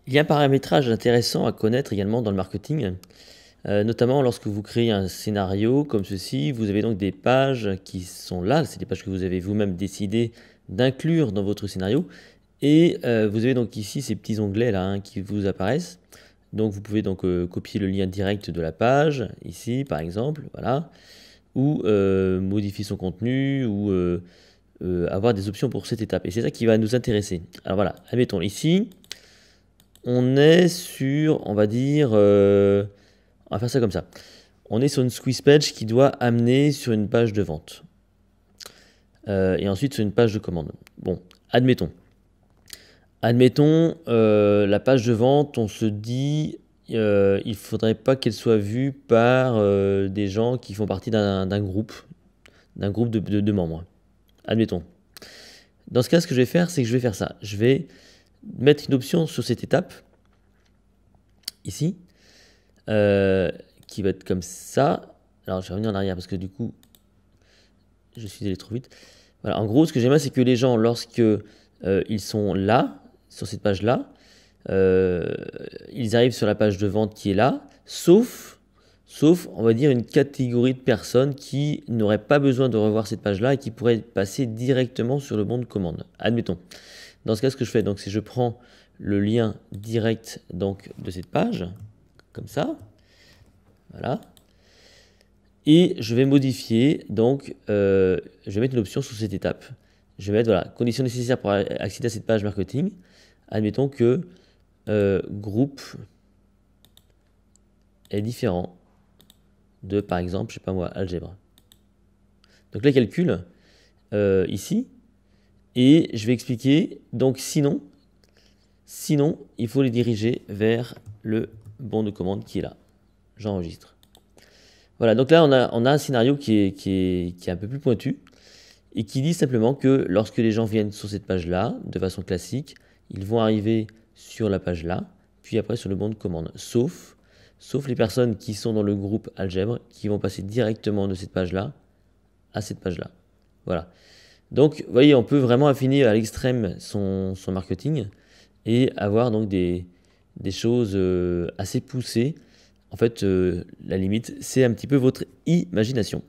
Il y a un paramétrage intéressant à connaître également dans le marketing, notamment lorsque vous créez un scénario comme ceci. Vous avez donc des pages qui sont là, c'est des pages que vous avez vous-même décidé d'inclure dans votre scénario. Et vous avez donc ici ces petits onglets là hein, qui vous apparaissent. Donc vous pouvez donc copier le lien direct de la page, ici par exemple, voilà, ou modifier son contenu, ou avoir des options pour cette étape. Et c'est ça qui va nous intéresser. Alors voilà, admettons ici, on est sur, on va dire, on va faire ça comme ça. On est sur une squeeze page qui doit amener sur une page de vente. Et ensuite sur une page de commande. Bon, admettons. Admettons, la page de vente, on se dit, il ne faudrait pas qu'elle soit vue par des gens qui font partie d'un groupe de membres. Admettons. Dans ce cas, ce que je vais faire, c'est que je vais faire ça. Je vais mettre une option sur cette étape, ici, qui va être comme ça. Alors, je vais revenir en arrière parce que du coup, je suis allé trop vite. Voilà, en gros, ce que j'aime, c'est que les gens, lorsque ils sont là, sur cette page-là, ils arrivent sur la page de vente qui est là, sauf, on va dire, une catégorie de personnes qui n'auraient pas besoin de revoir cette page-là et qui pourraient passer directement sur le bon de commande. Admettons. Dans ce cas, ce que je fais, donc, c'est que je prends le lien direct donc, de cette page, comme ça, voilà, et je vais modifier, donc, je vais mettre une option sur cette étape. Je vais mettre, voilà, conditions nécessaires pour accéder à cette page marketing. Admettons que groupe est différent de, par exemple, je sais pas moi, algèbre. Donc là, calcul, ici, et je vais expliquer, donc sinon, il faut les diriger vers le bon de commande qui est là. J'enregistre. Voilà, donc là, on a un scénario qui est un peu plus pointu et qui dit simplement que lorsque les gens viennent sur cette page-là, de façon classique, ils vont arriver sur la page là, puis après sur le bon de commande, sauf les personnes qui sont dans le groupe algèbre, qui vont passer directement de cette page-là à cette page-là. Voilà. Donc, vous voyez, on peut vraiment affiner à l'extrême son marketing et avoir donc des choses assez poussées. En fait, la limite, c'est un petit peu votre imagination.